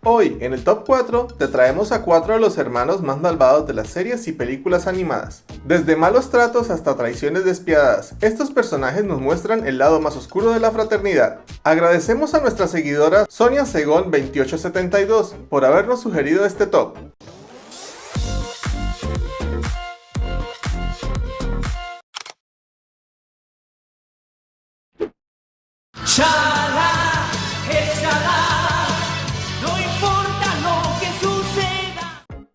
Hoy, en el Top 4, te traemos a 4 de los hermanos más malvados de las series y películas animadas. Desde malos tratos hasta traiciones despiadadas, estos personajes nos muestran el lado más oscuro de la fraternidad. Agradecemos a nuestra seguidora Sonia Segón 2872 por habernos sugerido este top.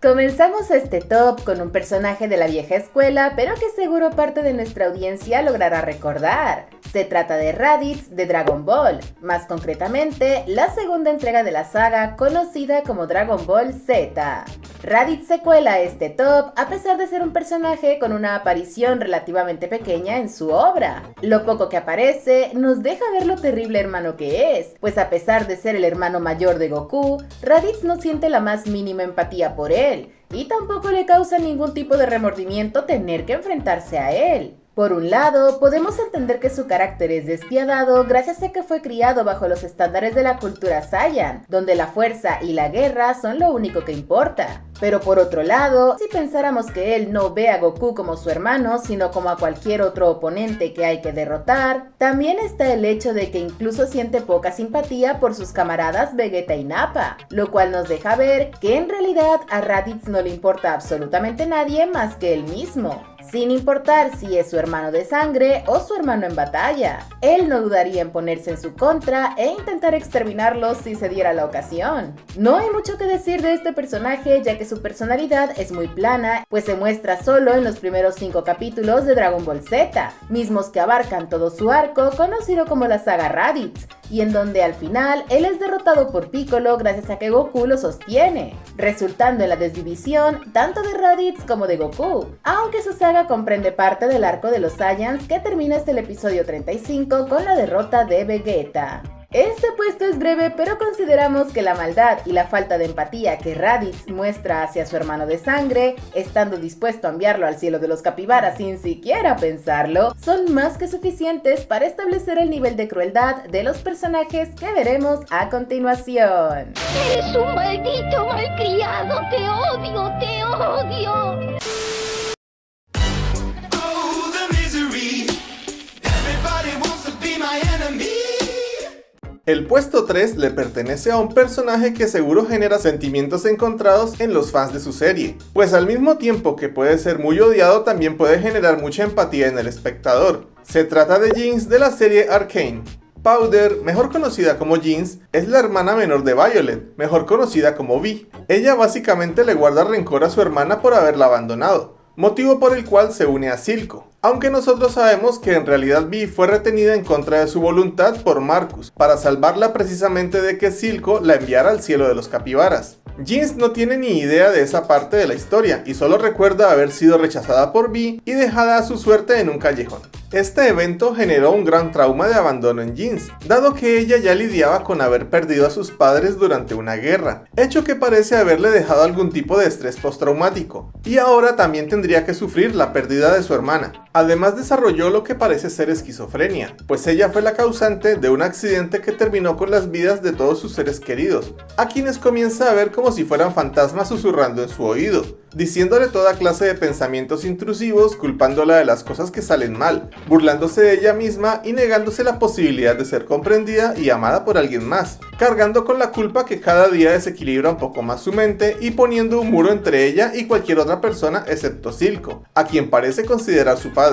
Comenzamos este top con un personaje de la vieja escuela, pero que seguro parte de nuestra audiencia logrará recordar. Se trata de Raditz de Dragon Ball, más concretamente, la segunda entrega de la saga conocida como Dragon Ball Z. Raditz se cuela a este top a pesar de ser un personaje con una aparición relativamente pequeña en su obra. Lo poco que aparece nos deja ver lo terrible hermano que es, pues a pesar de ser el hermano mayor de Goku, Raditz no siente la más mínima empatía por él, y tampoco le causa ningún tipo de remordimiento tener que enfrentarse a él. Por un lado, podemos entender que su carácter es despiadado gracias a que fue criado bajo los estándares de la cultura Saiyan, donde la fuerza y la guerra son lo único que importa. Pero por otro lado, si pensáramos que él no ve a Goku como su hermano, sino como a cualquier otro oponente que hay que derrotar, también está el hecho de que incluso siente poca simpatía por sus camaradas Vegeta y Nappa, lo cual nos deja ver que en realidad a Raditz no le importa absolutamente nadie más que él mismo, sin importar si es su hermano de sangre o su hermano en batalla. Él no dudaría en ponerse en su contra e intentar exterminarlos si se diera la ocasión. No hay mucho que decir de este personaje, ya que su personalidad es muy plana, pues se muestra solo en los primeros 5 capítulos de Dragon Ball Z, mismos que abarcan todo su arco conocido como la saga Raditz, y en donde al final él es derrotado por Piccolo gracias a que Goku lo sostiene, resultando en la desdivisión tanto de Raditz como de Goku, aunque su saga comprende parte del arco de los Saiyans que termina hasta el episodio 35 con la derrota de Vegeta. Este puesto es breve, pero consideramos que la maldad y la falta de empatía que Raditz muestra hacia su hermano de sangre, estando dispuesto a enviarlo al cielo de los capibaras sin siquiera pensarlo, son más que suficientes para establecer el nivel de crueldad de los personajes que veremos a continuación. ¡Eres un maldito malcriado! ¡Te odio! ¡Te odio! El puesto 3 le pertenece a un personaje que seguro genera sentimientos encontrados en los fans de su serie, pues al mismo tiempo que puede ser muy odiado también puede generar mucha empatía en el espectador. Se trata de Jinx de la serie Arcane. Powder, mejor conocida como Jinx, es la hermana menor de Violet, mejor conocida como Vi. Ella básicamente le guarda rencor a su hermana por haberla abandonado, motivo por el cual se une a Silco. Aunque nosotros sabemos que en realidad Vi fue retenida en contra de su voluntad por Marcus, para salvarla precisamente de que Silco la enviara al cielo de los capibaras. Jinx no tiene ni idea de esa parte de la historia y solo recuerda haber sido rechazada por Vi y dejada a su suerte en un callejón. Este evento generó un gran trauma de abandono en Jinx, dado que ella ya lidiaba con haber perdido a sus padres durante una guerra, hecho que parece haberle dejado algún tipo de estrés postraumático, y ahora también tendría que sufrir la pérdida de su hermana. Además desarrolló lo que parece ser esquizofrenia, pues ella fue la causante de un accidente que terminó con las vidas de todos sus seres queridos, a quienes comienza a ver como si fueran fantasmas susurrando en su oído, diciéndole toda clase de pensamientos intrusivos, culpándola de las cosas que salen mal, burlándose de ella misma y negándose la posibilidad de ser comprendida y amada por alguien más, cargando con la culpa que cada día desequilibra un poco más su mente y poniendo un muro entre ella y cualquier otra persona excepto Silco, a quien parece considerar su padre.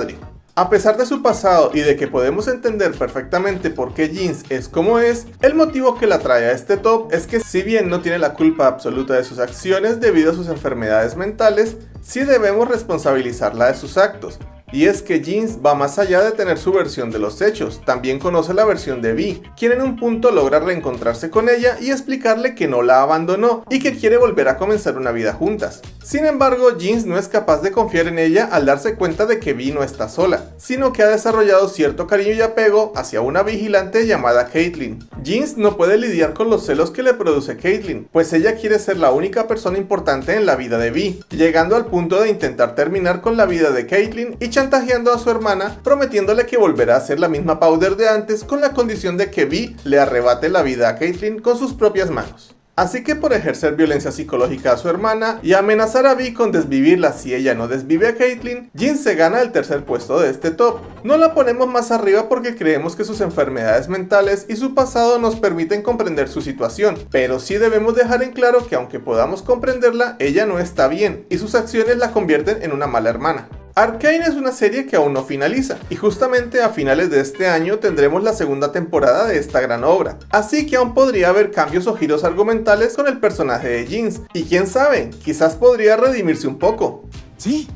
A pesar de su pasado y de que podemos entender perfectamente por qué Jinx es como es, el motivo que la trae a este top es que si bien no tiene la culpa absoluta de sus acciones debido a sus enfermedades mentales, sí debemos responsabilizarla de sus actos. Y es que Jinx va más allá de tener su versión de los hechos, también conoce la versión de Vi, quien en un punto logra reencontrarse con ella y explicarle que no la abandonó y que quiere volver a comenzar una vida juntas. Sin embargo, Jinx no es capaz de confiar en ella al darse cuenta de que Vi no está sola, sino que ha desarrollado cierto cariño y apego hacia una vigilante llamada Caitlyn. Jinx no puede lidiar con los celos que le produce Caitlyn, pues ella quiere ser la única persona importante en la vida de Vi, llegando al punto de intentar terminar con la vida de Caitlyn y chantajeando a su hermana, prometiéndole que volverá a ser la misma Powder de antes con la condición de que Vi le arrebate la vida a Caitlyn con sus propias manos. Así que por ejercer violencia psicológica a su hermana y amenazar a Vi con desvivirla si ella no desvive a Caitlyn, Jin se gana el tercer puesto de este top. No la ponemos más arriba porque creemos que sus enfermedades mentales y su pasado nos permiten comprender su situación, pero sí debemos dejar en claro que aunque podamos comprenderla, ella no está bien y sus acciones la convierten en una mala hermana. Arcane es una serie que aún no finaliza, y justamente a finales de este año tendremos la segunda temporada de esta gran obra, así que aún podría haber cambios o giros argumentales con el personaje de Jinx, y quién sabe, quizás podría redimirse un poco. ¿Sí?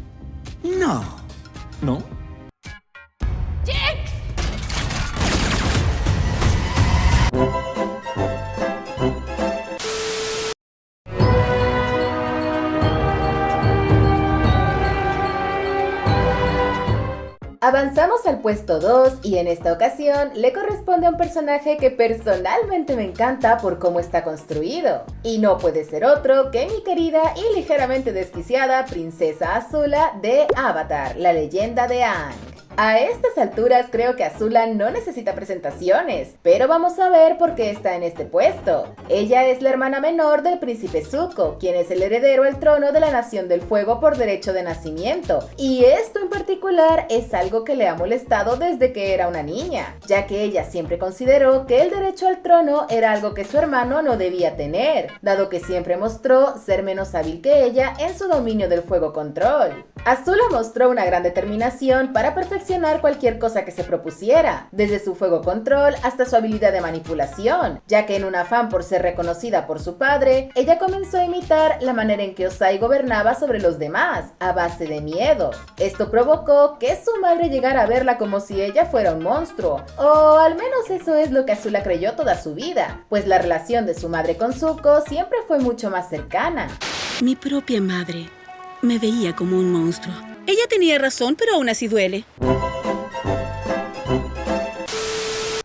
No. ¿No? Avanzamos al puesto 2 y en esta ocasión le corresponde a un personaje que personalmente me encanta por cómo está construido. Y no puede ser otro que mi querida y ligeramente desquiciada princesa Azula de Avatar, la leyenda de Aang. A estas alturas creo que Azula no necesita presentaciones, pero vamos a ver por qué está en este puesto. Ella es la hermana menor del príncipe Zuko, quien es el heredero al trono de la Nación del Fuego por derecho de nacimiento, y esto en particular es algo que le ha molestado desde que era una niña, ya que ella siempre consideró que el derecho al trono era algo que su hermano no debía tener, dado que siempre mostró ser menos hábil que ella en su dominio del fuego control. Azula mostró una gran determinación para perfeccionar cualquier cosa que se propusiera, desde su fuego control hasta su habilidad de manipulación, ya que en un afán por ser reconocida por su padre, ella comenzó a imitar la manera en que Ozai gobernaba sobre los demás, a base de miedo. Esto provocó que su madre llegara a verla como si ella fuera un monstruo, o al menos eso es lo que Azula creyó toda su vida, pues la relación de su madre con Zuko siempre fue mucho más cercana. Mi propia madre me veía como un monstruo. Ella tenía razón, pero aún así duele.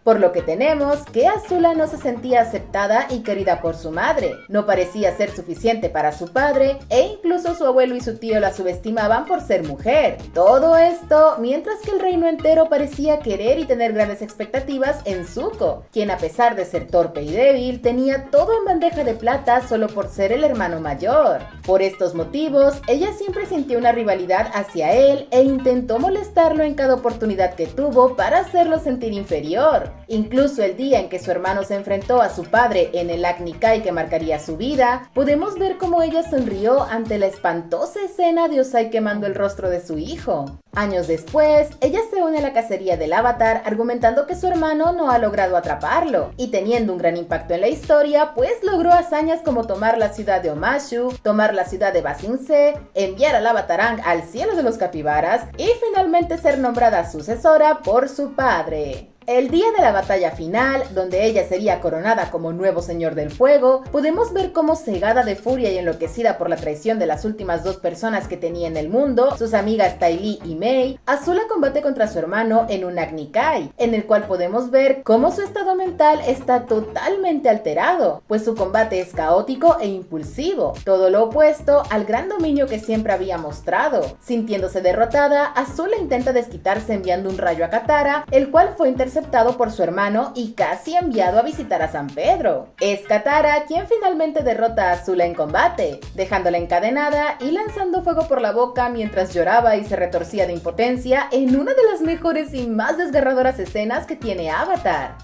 Por lo que tenemos que Azula no se sentía aceptada y querida por su madre, no parecía ser suficiente para su padre e incluso su abuelo y su tío la subestimaban por ser mujer. Todo esto mientras que el reino entero parecía querer y tener grandes expectativas en Zuko, quien a pesar de ser torpe y débil tenía todo en bandeja de plata solo por ser el hermano mayor. Por estos motivos, ella siempre sintió una rivalidad hacia él e intentó molestarlo en cada oportunidad que tuvo para hacerlo sentir inferior. Incluso el día en que su hermano se enfrentó a su padre en el Agni Kai que marcaría su vida, podemos ver cómo ella sonrió ante la espantosa escena de Ozai quemando el rostro de su hijo. Años después, ella se une a la cacería del Avatar argumentando que su hermano no ha logrado atraparlo, y teniendo un gran impacto en la historia, pues logró hazañas como tomar la ciudad de Omashu, tomar la ciudad de Ba Sing Se, enviar al Avatarang al cielo de los capibaras y finalmente ser nombrada sucesora por su padre. El día de la batalla final, donde ella sería coronada como nuevo señor del fuego, podemos ver cómo cegada de furia y enloquecida por la traición de las últimas dos personas que tenía en el mundo, sus amigas Ty Lee y Mei, Azula combate contra su hermano en un Agni Kai, en el cual podemos ver cómo su estado mental está totalmente alterado, pues su combate es caótico e impulsivo, todo lo opuesto al gran dominio que siempre había mostrado. Sintiéndose derrotada, Azula intenta desquitarse enviando un rayo a Katara, el cual fue interceptado por su hermano y casi enviado a visitar a San Pedro. Es Katara quien finalmente derrota a Azula en combate, dejándola encadenada y lanzando fuego por la boca mientras lloraba y se retorcía de impotencia en una de las mejores y más desgarradoras escenas que tiene Avatar.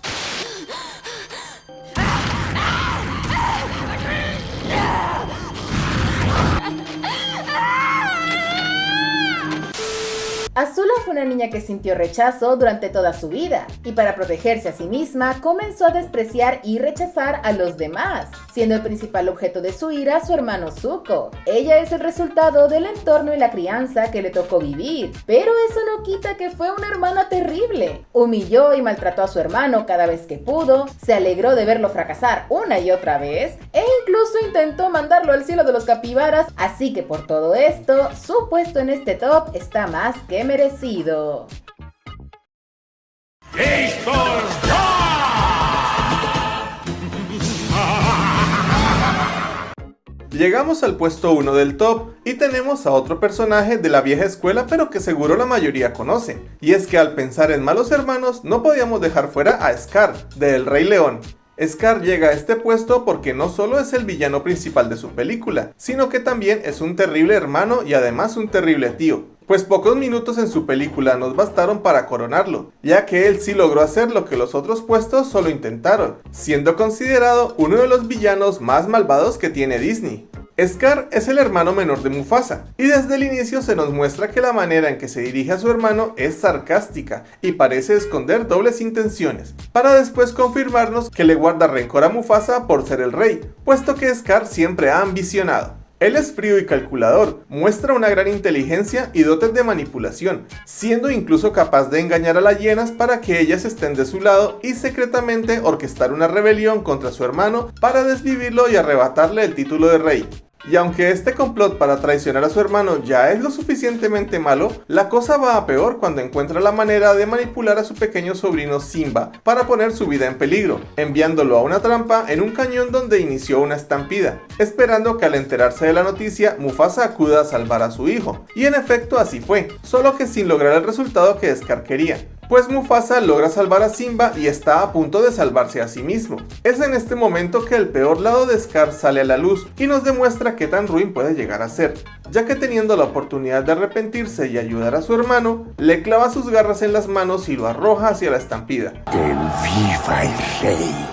Azula fue una niña que sintió rechazo durante toda su vida, y para protegerse a sí misma comenzó a despreciar y rechazar a los demás, siendo el principal objeto de su ira su hermano Zuko. Ella es el resultado del entorno y la crianza que le tocó vivir, pero eso no quita que fue una hermana terrible. Humilló y maltrató a su hermano cada vez que pudo, se alegró de verlo fracasar una y otra vez, e incluso intentó mandarlo al cielo de los capibaras, así que por todo esto, su puesto en este top está más que merecido. Llegamos al puesto 1 del top y tenemos a otro personaje de la vieja escuela pero que seguro la mayoría conoce, y es que al pensar en malos hermanos no podíamos dejar fuera a Scar, de El Rey León. Scar llega a este puesto porque no solo es el villano principal de su película, sino que también es un terrible hermano y además un terrible tío. Pues pocos minutos en su película nos bastaron para coronarlo, ya que él sí logró hacer lo que los otros puestos solo intentaron, siendo considerado uno de los villanos más malvados que tiene Disney. Scar es el hermano menor de Mufasa, y desde el inicio se nos muestra que la manera en que se dirige a su hermano es sarcástica y parece esconder dobles intenciones, para después confirmarnos que le guarda rencor a Mufasa por ser el rey, puesto que Scar siempre ha ambicionado. Él es frío y calculador, muestra una gran inteligencia y dotes de manipulación, siendo incluso capaz de engañar a las hienas para que ellas estén de su lado y secretamente orquestar una rebelión contra su hermano para desvivirlo y arrebatarle el título de rey. Y aunque este complot para traicionar a su hermano ya es lo suficientemente malo, la cosa va a peor cuando encuentra la manera de manipular a su pequeño sobrino Simba para poner su vida en peligro, enviándolo a una trampa en un cañón donde inició una estampida, esperando que al enterarse de la noticia Mufasa acuda a salvar a su hijo. Y en efecto así fue, solo que sin lograr el resultado que Scar quería. Pues Mufasa logra salvar a Simba y está a punto de salvarse a sí mismo. Es en este momento que el peor lado de Scar sale a la luz y nos demuestra qué tan ruin puede llegar a ser, ya que teniendo la oportunidad de arrepentirse y ayudar a su hermano, le clava sus garras en las manos y lo arroja hacia la estampida. ¡Que viva el rey!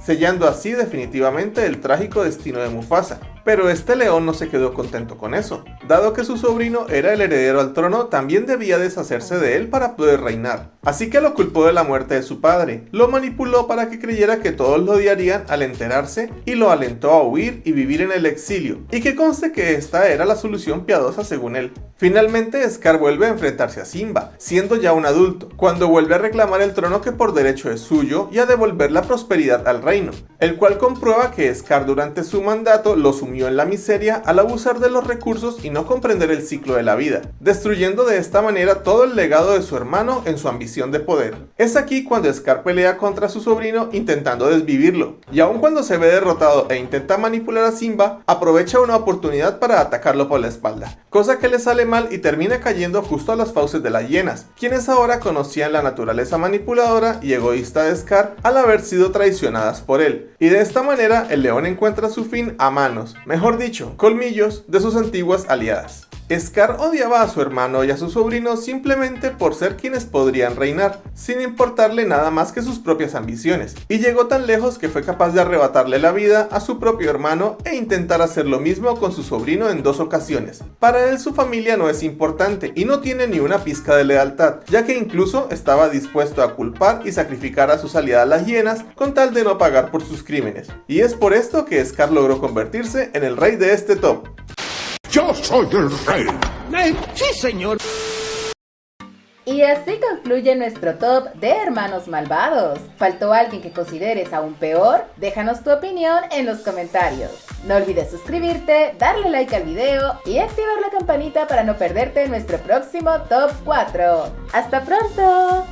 Sellando así definitivamente el trágico destino de Mufasa. Pero este león no se quedó contento con eso. Dado que su sobrino era el heredero al trono, también debía deshacerse de él para poder reinar. Así que lo culpó de la muerte de su padre, lo manipuló para que creyera que todos lo odiarían al enterarse y lo alentó a huir y vivir en el exilio, y que conste que esta era la solución piadosa según él. Finalmente Scar vuelve a enfrentarse a Simba, siendo ya un adulto, cuando vuelve a reclamar el trono que por derecho es suyo y a devolver la prosperidad al reino, el cual comprueba que Scar durante su mandato lo sumió en la miseria al abusar de los recursos y no comprender el ciclo de la vida, destruyendo de esta manera todo el legado de su hermano en su ambición de poder. Es aquí cuando Scar pelea contra su sobrino intentando desvivirlo, y aun cuando se ve derrotado e intenta manipular a Simba, aprovecha una oportunidad para atacarlo por la espalda, cosa que le sale mal y termina cayendo justo a las fauces de las hienas, quienes ahora conocían la naturaleza manipuladora y egoísta de Scar al haber sido traicionadas por él, y de esta manera el león encuentra su fin a manos, mejor dicho, colmillos, de sus antiguas aliadas. Scar odiaba a su hermano y a su sobrino simplemente por ser quienes podrían reinar, sin importarle nada más que sus propias ambiciones, y llegó tan lejos que fue capaz de arrebatarle la vida a su propio hermano e intentar hacer lo mismo con su sobrino en 2 ocasiones. Para él su familia no es importante y no tiene ni una pizca de lealtad, ya que incluso estaba dispuesto a culpar y sacrificar a sus aliadas las hienas con tal de no pagar por sus crímenes, y es por esto que Scar logró convertirse en el rey de este top. ¡Yo soy el rey! Sí, señor. Y así concluye nuestro top de hermanos malvados. ¿Faltó alguien que consideres aún peor? Déjanos tu opinión en los comentarios. No olvides suscribirte, darle like al video y activar la campanita para no perderte nuestro próximo top 4. ¡Hasta pronto!